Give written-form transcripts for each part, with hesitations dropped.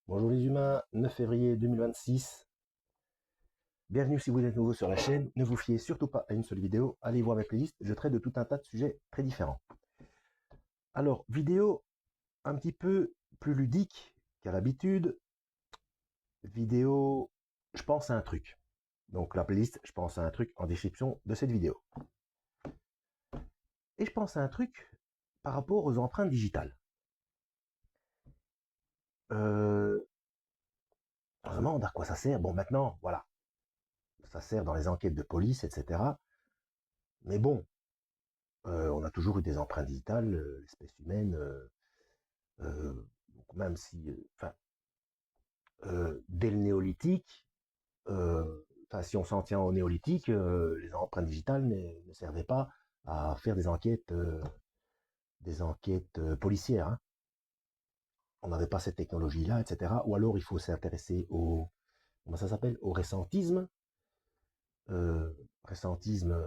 Bonjour les humains, 9 février 2026. Bienvenue si vous êtes nouveau sur la chaîne. Ne vous fiez surtout pas à une seule vidéo. Allez voir mes playlists, je traite de tout un tas de sujets très différents. Alors, vidéo un petit peu plus ludique qu'à l'habitude. Vidéo, je pense à un truc. Donc la playlist, je pense à un truc en description de cette vidéo. Et je pense à un truc par rapport aux empreintes digitales. On se demande à quoi ça sert. Bon, maintenant, voilà, ça sert dans les enquêtes de police, etc. Mais bon, on a toujours eu des empreintes digitales, l'espèce humaine, donc même si, dès le néolithique, si on s'en tient au néolithique, les empreintes digitales ne servaient pas à faire des enquêtes policières, hein. On n'avait pas cette technologie-là, etc. Ou alors il faut s'intéresser au, comment ça s'appelle, au récentisme. Récentisme,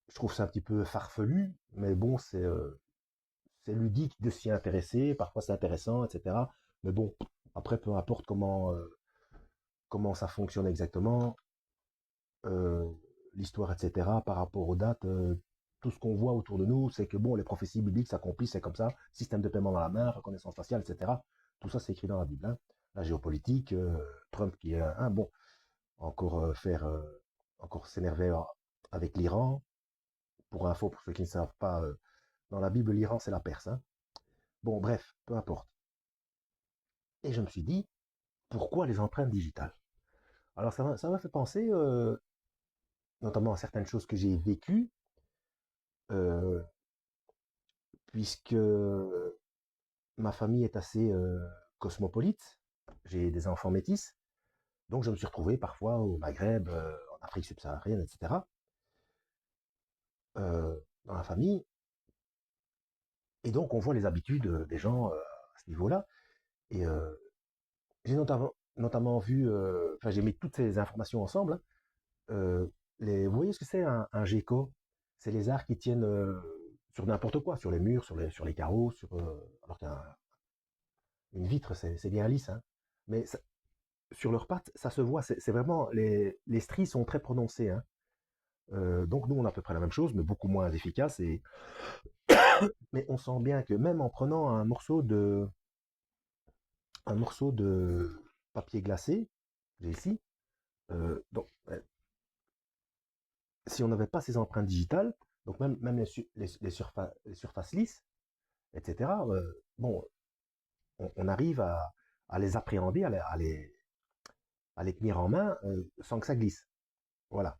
je trouve ça un petit peu farfelu, mais bon, c'est ludique de s'y intéresser, parfois c'est intéressant, etc. Mais bon, après, peu importe comment ça fonctionne exactement, euh, l'histoire, etc., par rapport aux dates, tout ce qu'on voit autour de nous, c'est que bon, les prophéties bibliques s'accomplissent, c'est comme ça, système de paiement dans la main, reconnaissance faciale, etc. Tout ça, c'est écrit dans la Bible, hein. La géopolitique, Trump qui est un bon, encore encore s'énerver avec l'Iran. Pour info, pour ceux qui ne savent pas, dans la Bible, l'Iran, c'est la Perse, hein. Bon, bref, peu importe. Et je me suis dit, pourquoi les empreintes digitales? Alors ça m'a fait penser notamment à certaines choses que j'ai vécues, euh, puisque ma famille est assez cosmopolite, j'ai des enfants métis, donc je me suis retrouvé parfois au Maghreb, en Afrique subsaharienne, etc., dans la famille, et donc on voit les habitudes des gens à ce niveau-là, et j'ai notamment vu, j'ai mis toutes ces informations ensemble, hein. Euh, vous voyez ce que c'est un gecko? C'est les arts qui tiennent sur n'importe quoi, sur les murs, sur les carreaux, alors qu'une vitre, c'est bien lisse, hein. Mais sur leurs pattes, ça se voit, c'est vraiment, les stries sont très prononcées, hein. Donc nous, on a à peu près la même chose, mais beaucoup moins efficace. Mais on sent bien que même en prenant un morceau de papier glacé, j'ai ici, donc, si on n'avait pas ces empreintes digitales, donc même les surfaces lisses, etc., bon, on arrive à les appréhender, à les tenir en main sans que ça glisse. Voilà.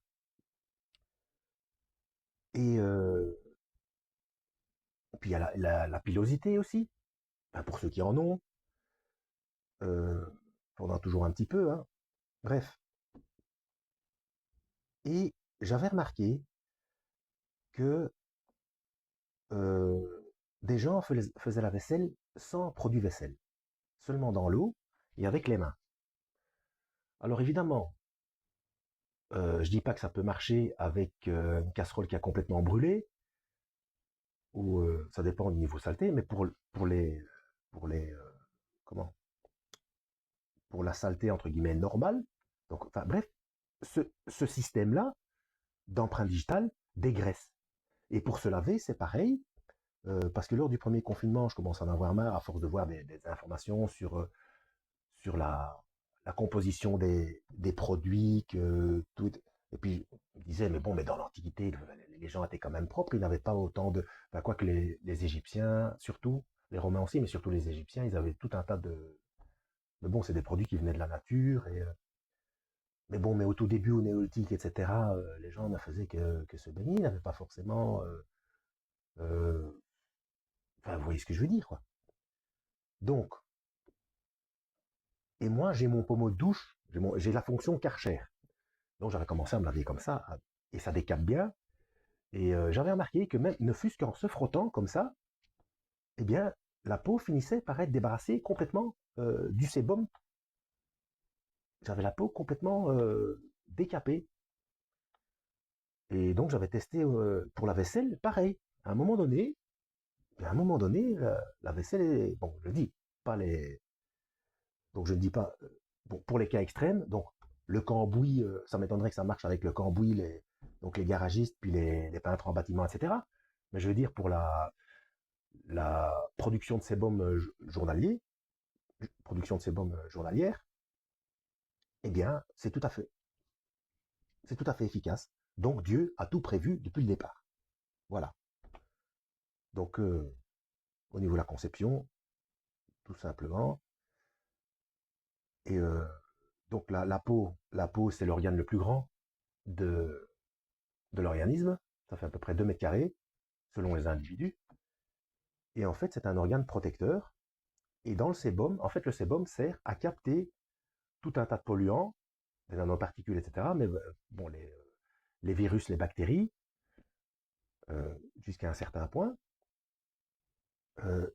Et puis il y a la pilosité aussi, enfin, pour ceux qui en ont, euh, on en a toujours un petit peu, hein. Bref. Et j'avais remarqué que euh, des gens faisaient la vaisselle sans produit vaisselle, seulement dans l'eau et avec les mains. Alors évidemment, je dis pas que ça peut marcher avec une casserole qui a complètement brûlé, ou ça dépend du niveau saleté, mais pour les comment pour la saleté entre guillemets normale. Donc, enfin bref, ce système-là d'empreinte digitale dégraisse. Et pour se laver, c'est pareil, parce que lors du premier confinement, je commence à en avoir marre à force de voir des informations sur la composition des produits, que tout. Et puis, je me disais, mais bon, mais dans l'Antiquité, les gens étaient quand même propres, ils n'avaient pas autant de. Enfin, quoi que les Égyptiens, surtout, les Romains aussi, mais surtout les Égyptiens, ils avaient tout un tas de. Mais bon, c'est des produits qui venaient de la nature. Mais bon, mais au tout début, au néolithique, etc., les gens ne faisaient que se baigner, ils n'avaient pas forcément. Euh, enfin, vous voyez ce que je veux dire, quoi. Donc, et moi, j'ai mon pommeau de douche, j'ai la fonction Karcher. Donc j'avais commencé à me laver comme ça, et ça décape bien. Et j'avais remarqué que même, ne fût-ce qu'en se frottant comme ça, eh bien, la peau finissait par être débarrassée complètement du sébum. J'avais la peau complètement décapée. Et donc j'avais testé pour la vaisselle, pareil. À un moment donné, la vaisselle est, bon, je dis, pas les, Donc je ne dis pas, bon, pour les cas extrêmes, donc le cambouis, ça m'étonnerait que ça marche avec le cambouis, donc les garagistes, puis les peintres en bâtiment, etc. Mais je veux dire, pour la production de sébum journalier, production de sébum journalière, eh bien, c'est tout à fait efficace. Donc Dieu a tout prévu depuis le départ. Voilà. Donc, au niveau de la conception, tout simplement. Et donc la peau, c'est l'organe le plus grand de, de l'organisme. Ça fait à peu près 2 mètres carrés, selon les individus. Et en fait, c'est un organe protecteur. Et dans le sébum, en fait, le sébum sert à capter tout un tas de polluants, des nanoparticules, etc. Mais bon, les virus, les bactéries, jusqu'à un certain point. Euh,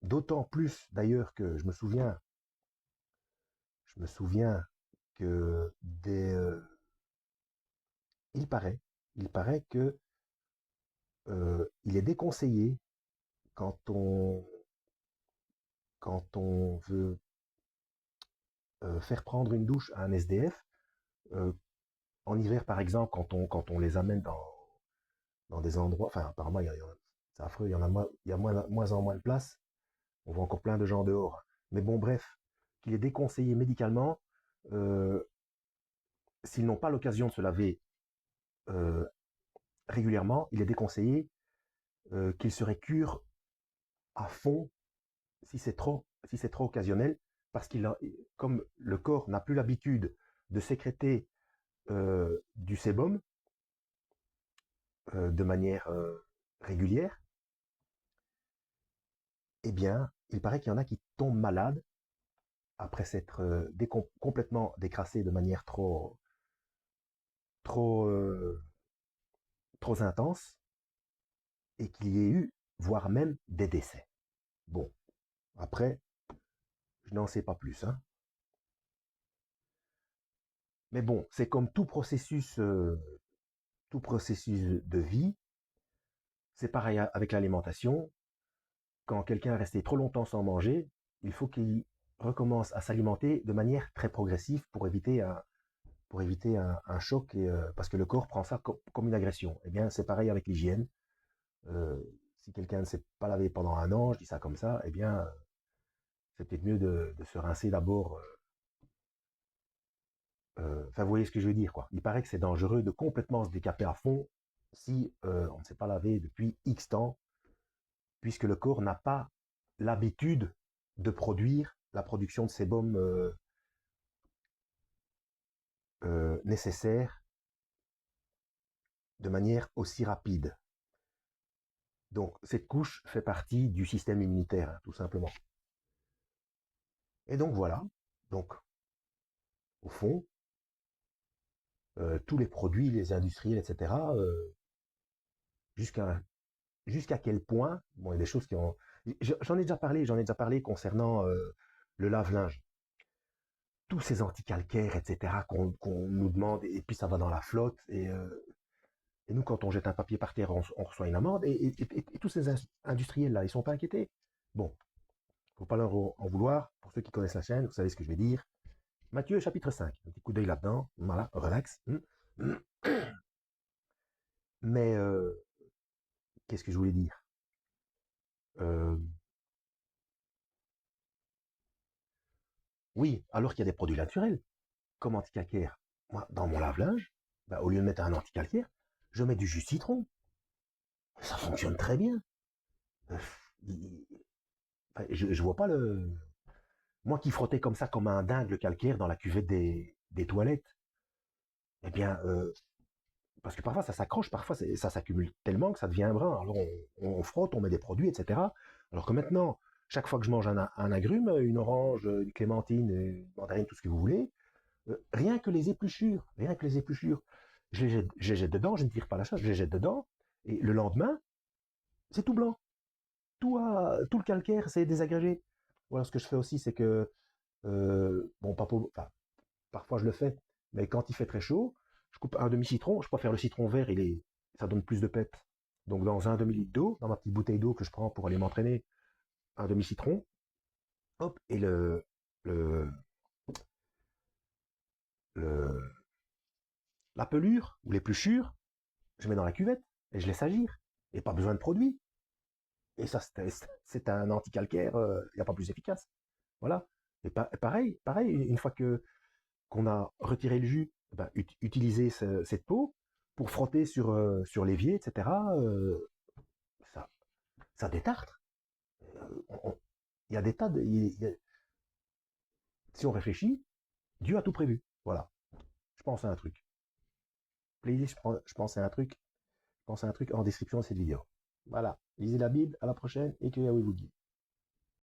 D'autant plus, d'ailleurs, que je me souviens que il paraît, il paraît que il est déconseillé quand on, quand on veut faire prendre une douche à un SDF, euh, en hiver par exemple, quand on les amène dans des endroits, enfin apparemment c'est affreux, il y a moins en moins de place, on voit encore plein de gens dehors. Mais bon, bref, qu'il est déconseillé médicalement, euh, s'ils n'ont pas l'occasion de se laver euh, régulièrement, il est déconseillé qu'ils se récurent à fond si c'est trop occasionnel, parce comme le corps n'a plus l'habitude de sécréter du sébum de manière régulière, eh bien, il paraît qu'il y en a qui tombent malades après s'être complètement décrassés de manière trop, trop intense, et qu'il y ait eu, voire même, des décès. Bon, après, je n'en sais pas plus, hein. Mais bon, c'est comme tout processus de vie. C'est pareil avec l'alimentation. Quand quelqu'un est resté trop longtemps sans manger, il faut qu'il recommence à s'alimenter de manière très progressive pour éviter un choc, parce que le corps prend ça comme une agression. Eh bien, c'est pareil avec l'hygiène. Euh, Si quelqu'un ne s'est pas lavé pendant un an, je dis ça comme ça, eh bien, c'est peut-être mieux de se rincer d'abord. Enfin, vous voyez ce que je veux dire, quoi. Il paraît que c'est dangereux de complètement se décaper à fond si on ne s'est pas lavé depuis X temps, puisque le corps n'a pas l'habitude de produire la production de sébum nécessaire de manière aussi rapide. Donc, cette couche fait partie du système immunitaire, hein, tout simplement. Et donc, voilà. Donc, au fond, tous les produits, les industriels, etc., jusqu'à jusqu'à quel point, bon, il y a des choses qui ont... j'en ai déjà parlé concernant le lave-linge. Tous ces anticalcaires, etc., qu'on nous demande, et puis ça va dans la flotte, et nous, quand on jette un papier par terre, on reçoit une amende, et tous ces industriels-là, ils sont pas inquiétés. Bon, faut pas leur en vouloir. Pour ceux qui connaissent la chaîne, vous savez ce que je vais dire. Matthieu, chapitre 5. Un petit coup d'œil là-dedans. Voilà, relax. Mais, qu'est-ce que je voulais dire? Euh, oui, alors qu'il y a des produits naturels, comme anticalcaire. Moi, dans mon lave-linge, bah, au lieu de mettre un anticalcaire, je mets du jus de citron. Ça fonctionne très bien. Euh, enfin, je vois pas le... Moi qui frottais comme ça, comme un dingue, le calcaire dans la cuvette des toilettes, eh bien, parce que parfois ça s'accroche, parfois ça s'accumule tellement que ça devient un brin. Alors on frotte, on met des produits, etc. Alors que maintenant, chaque fois que je mange un agrume, une orange, une clémentine, une mandarine, tout ce que vous voulez, rien que les épluchures, je les jette dedans, je ne tire pas la chasse, je les jette dedans, et le lendemain, c'est tout blanc. Tout le calcaire, c'est désagrégé. Voilà, ce que je fais aussi, c'est que, bon, enfin, parfois je le fais, mais quand il fait très chaud, je coupe un demi-citron, je préfère le citron vert, ça donne plus de peps. Donc dans un demi-litre d'eau, dans ma petite bouteille d'eau que je prends pour aller m'entraîner, un demi-citron, hop, le, le, la pelure ou l'épluchure, je mets dans la cuvette et je laisse agir. Et pas besoin de produit. Et ça, c'est un anticalcaire, il n'y a pas plus efficace. Voilà. Et pareil, une fois que qu'on a retiré le jus, eh ben, utiliser cette peau pour frotter sur l'évier, etc. Ça, ça détartre. Il y a des tas de. Si on réfléchit, Dieu a tout prévu. Voilà. Je pense à un truc. Playlist, je pense à un truc. Je pense à un truc en description de cette vidéo. Voilà. Lisez la Bible. À la prochaine et que Yahweh vous guide.